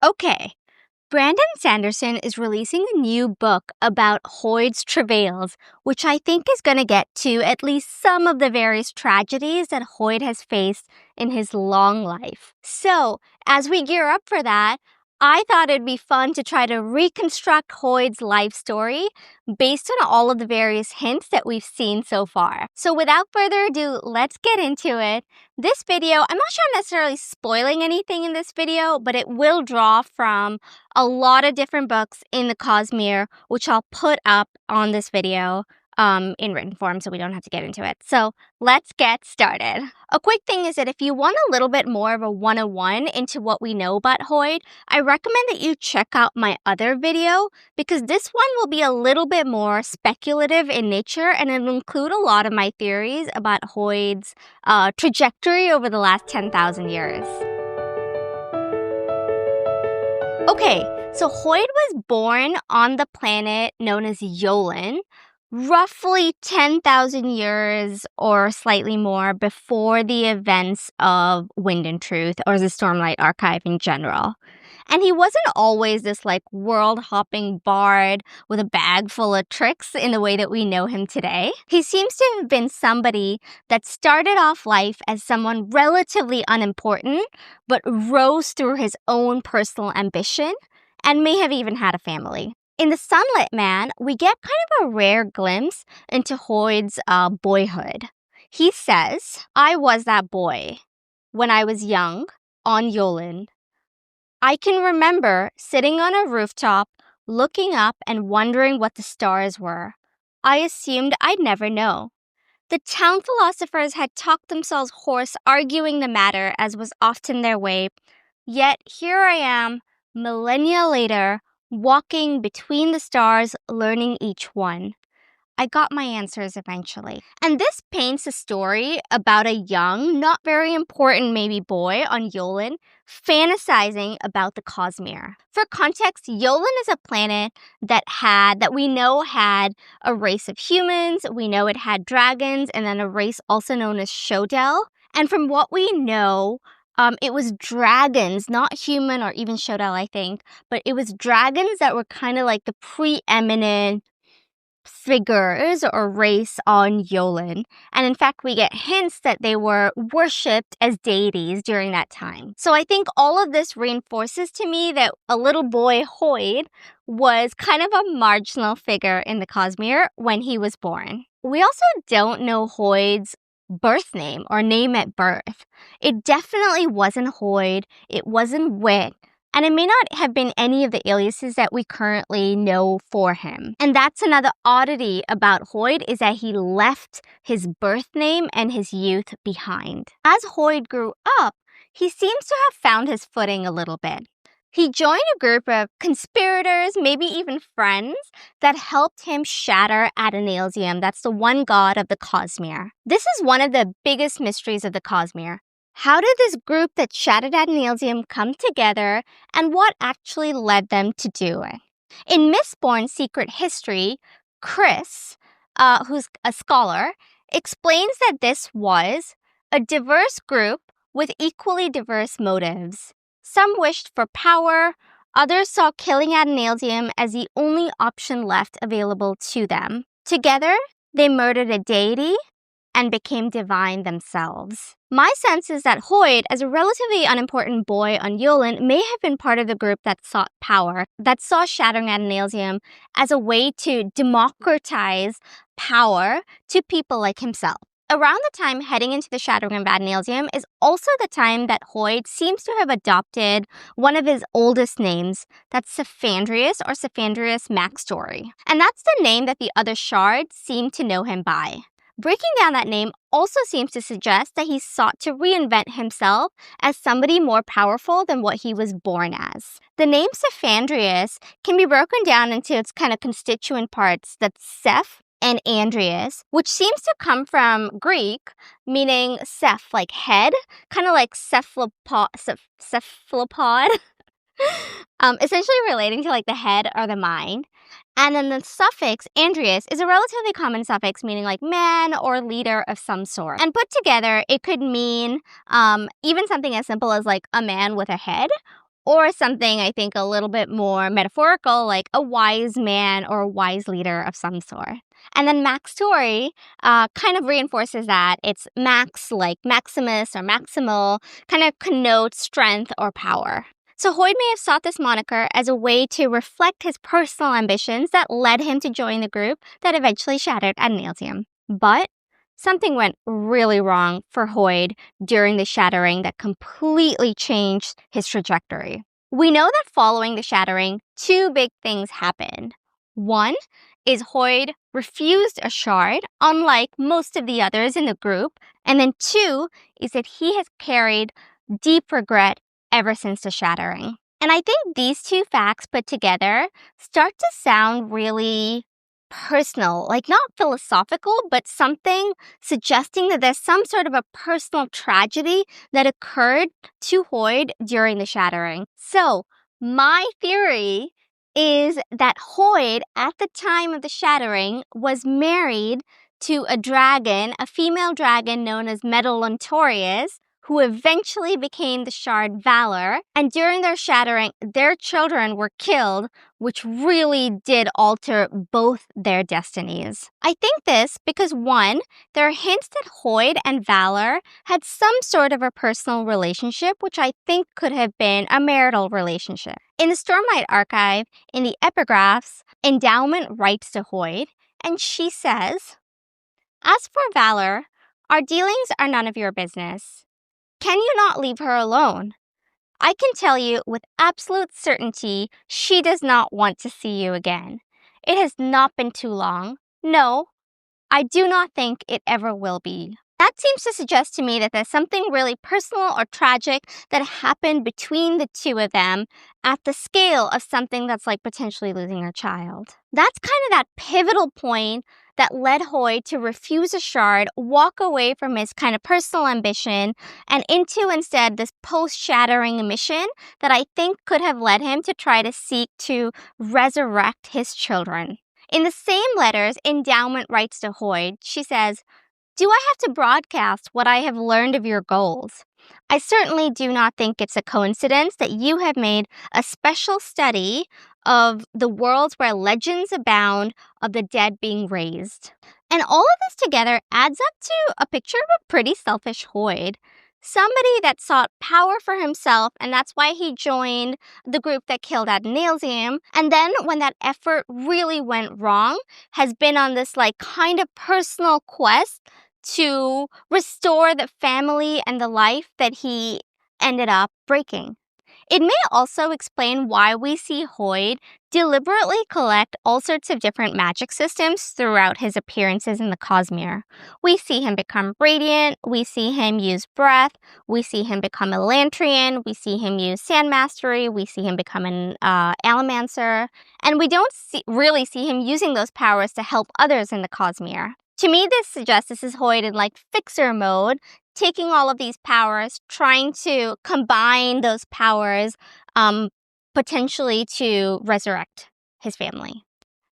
Okay, Brandon Sanderson is releasing a new book about Hoid's Travails, which I think is going to get to at least some of the various tragedies that Hoid has faced in his long life. So, as we gear up for that, I thought it'd be fun to try to reconstruct Hoid's life story based on all of the various hints that we've seen so far. So without further ado, let's get into it. This video, I'm not sure I'm necessarily spoiling anything in this video, but it will draw from a lot of different books in the Cosmere, which I'll put up on this video in written form so we don't have to get into it. So let's get started. A quick thing is that if you want a little bit more of a 101 into what we know about Hoid, I recommend that you check out my other video because this one will be a little bit more speculative in nature and it'll include a lot of my theories about Hoid's trajectory over the last 10,000 years. Okay, so Hoid was born on the planet known as Yolen, roughly 10,000 years or slightly more before the events of Wind and Truth or the Stormlight Archive in general. And he wasn't always this world-hopping bard with a bag full of tricks in the way that we know him today. He seems to have been somebody that started off life as someone relatively unimportant, but rose through his own personal ambition and may have even had a family. In The Sunlit Man, we get kind of a rare glimpse into Hoid's boyhood. He says, "I was that boy when I was young on Yolen. I can remember sitting on a rooftop, looking up and wondering what the stars were. I assumed I'd never know. The town philosophers had talked themselves hoarse, arguing the matter, as was often their way. Yet here I am, millennia later, walking between the stars, learning each one. I got my answers eventually." And this paints a story about a young, not very important maybe boy on Yolen, fantasizing about the Cosmere. For context, Yolen is a planet that we know had a race of humans, we know it had dragons, and then a race also known as Shodel. And from what we know, it was dragons, not human or even Shodel, I think, but it was dragons that were kind of like the preeminent figures or race on Yolen. And in fact, we get hints that they were worshipped as deities during that time. So I think all of this reinforces to me that a little boy, Hoid, was kind of a marginal figure in the Cosmere when he was born. We also don't know Hoid's birth name or name at birth. It definitely wasn't Hoid. It wasn't Wit. And it may not have been any of the aliases that we currently know for him. And that's another oddity about Hoid, is that he left his birth name and his youth behind. As Hoid grew up, he seems to have found his footing a little bit. He joined a group of conspirators, maybe even friends, that helped him shatter Adonalsium. That's the one god of the Cosmere. This is one of the biggest mysteries of the Cosmere. How did this group that shattered Adonalsium come together, and what actually led them to do it? In Mistborn's Secret History, Chris, who's a scholar, explains that this was a diverse group with equally diverse motives. Some wished for power, others saw killing Adonalsium as the only option left available to them. Together, they murdered a deity and became divine themselves. My sense is that Hoid, as a relatively unimportant boy on Yolen, may have been part of the group that sought power, that saw Shattering Adonalsium as a way to democratize power to people like himself. Around the time heading into the Shattering of Adonalsium is also the time that Hoid seems to have adopted one of his oldest names, that's Sephandrius or Sephandrius Maxstory. And that's the name that the other shards seem to know him by. Breaking down that name also seems to suggest that he sought to reinvent himself as somebody more powerful than what he was born as. The name Sephandrius can be broken down into its kind of constituent parts, that's Seph and Andreas, which seems to come from Greek, meaning Seph, like head, kind of like cephalopod, essentially relating to like the head or the mind. And then the suffix Andreas is a relatively common suffix meaning like man or leader of some sort. And put together, it could mean even something as simple as like a man with a head, or something I think a little bit more metaphorical, like a wise man or a wise leader of some sort. And then Mac's story kind of reinforces that. It's Max, like Maximus or Maximal, kind of connotes strength or power. So Hoid may have sought this moniker as a way to reflect his personal ambitions that led him to join the group that eventually shattered Adonalsium. But something went really wrong for Hoid during the shattering that completely changed his trajectory. We know that following the shattering, two big things happened. One is Hoid refused a shard, unlike most of the others in the group. And then two is that he has carried deep regret ever since the shattering. And I think these two facts put together start to sound really personal, like not philosophical, but something suggesting that there's some sort of a personal tragedy that occurred to Hoid during the shattering. So, my theory is that Hoid, at the time of the shattering, was married to a dragon, a female dragon known as Medalontorius, who eventually became the shard Valor. And during their shattering, their children were killed, which really did alter both their destinies. I think this because, one, there are hints that Hoid and Valor had some sort of a personal relationship, which I think could have been a marital relationship. In the Stormlight Archive, in the epigraphs, Endowment writes to Hoid, and she says, "As for Valor, our dealings are none of your business. Can you not leave her alone? I can tell you with absolute certainty she does not want to see you again. It has not been too long. No, I do not think it ever will be." That seems to suggest to me that there's something really personal or tragic that happened between the two of them at the scale of something that's like potentially losing her child. That's kind of that pivotal point that led Hoid to refuse a shard, walk away from his kind of personal ambition, and into instead this post-shattering mission that I think could have led him to try to seek to resurrect his children. In the same letters Endowment writes to Hoid, she says, "Do I have to broadcast what I have learned of your goals? I certainly do not think it's a coincidence that you have made a special study of the worlds where legends abound of the dead being raised." And all of this together adds up to a picture of a pretty selfish Hoid. Somebody that sought power for himself, and that's why he joined the group that killed Adonalsium. And then when that effort really went wrong, has been on this like kind of personal quest to restore the family and the life that he ended up breaking. It may also explain why we see Hoid deliberately collect all sorts of different magic systems throughout his appearances in the Cosmere. We see him become radiant, we see him use breath, we see him become Elantrian, we see him use sand mastery, we see him become an Allomancer, and we don't really see him using those powers to help others in the Cosmere. To me, this suggests this is Hoid in like fixer mode, taking all of these powers, trying to combine those powers, potentially to resurrect his family.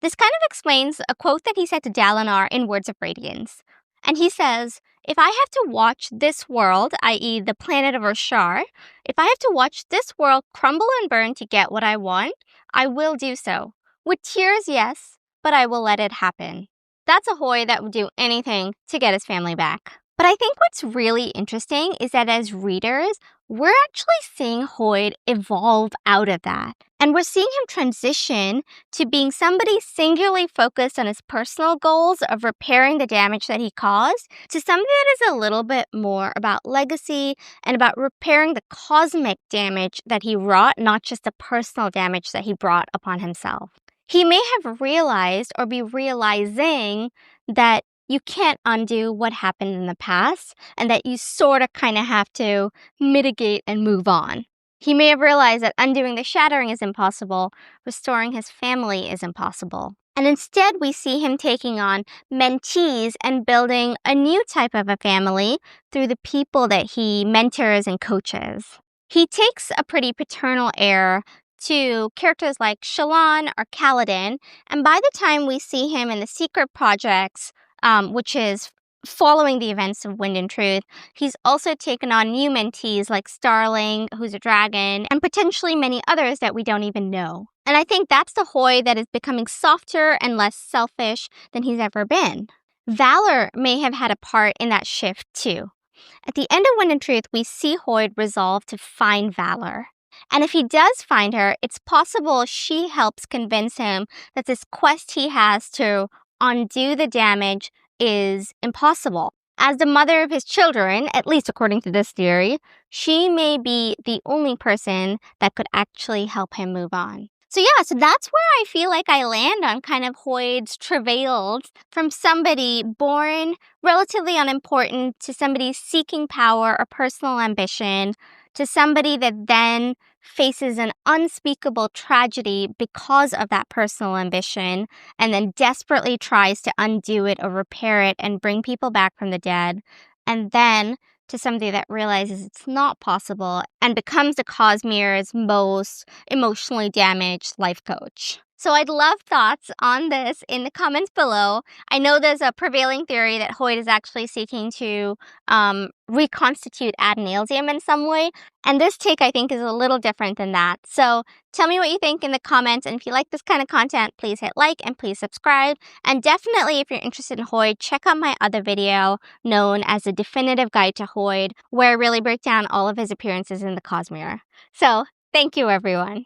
This kind of explains a quote that he said to Dalinar in Words of Radiance. And he says, "If I have to watch this world, i.e. the planet of Roshar, if I have to watch this world crumble and burn to get what I want, I will do so. With tears, yes, but I will let it happen." That's a Hoid that would do anything to get his family back. But I think what's really interesting is that as readers, we're actually seeing Hoid evolve out of that. And we're seeing him transition to being somebody singularly focused on his personal goals of repairing the damage that he caused, to somebody that is a little bit more about legacy and about repairing the cosmic damage that he wrought, not just the personal damage that he brought upon himself. He may have realized or be realizing that you can't undo what happened in the past and that you sort of kind of have to mitigate and move on. He may have realized that undoing the shattering is impossible, restoring his family is impossible. And instead, we see him taking on mentees and building a new type of a family through the people that he mentors and coaches. He takes a pretty paternal air to characters like Shallan or Kaladin, and by the time we see him in the secret projects, which is following the events of Wind and Truth, he's also taken on new mentees like Starling, who's a dragon, and potentially many others that we don't even know. And I think that's the Hoid that is becoming softer and less selfish than he's ever been. Valor may have had a part in that shift too. At the end of Wind and Truth, we see Hoid resolve to find Valor. And if he does find her, it's possible she helps convince him that this quest he has to undo the damage is impossible. As the mother of his children, at least according to this theory, she may be the only person that could actually help him move on. So that's where I feel like I land on kind of Hoid's travails, from somebody born relatively unimportant to somebody seeking power or personal ambition to somebody that then faces an unspeakable tragedy because of that personal ambition and then desperately tries to undo it or repair it and bring people back from the dead, and then to somebody that realizes it's not possible and becomes the Cosmere's most emotionally damaged life coach. So I'd love thoughts on this in the comments below. I know there's a prevailing theory that Hoid is actually seeking to reconstitute Adonalsium in some way, and this take, I think, is a little different than that. So tell me what you think in the comments, and if you like this kind of content, please hit like and please subscribe. And definitely, if you're interested in Hoid, check out my other video known as The Definitive Guide to Hoid, where I really break down all of his appearances in the Cosmere. So thank you, everyone.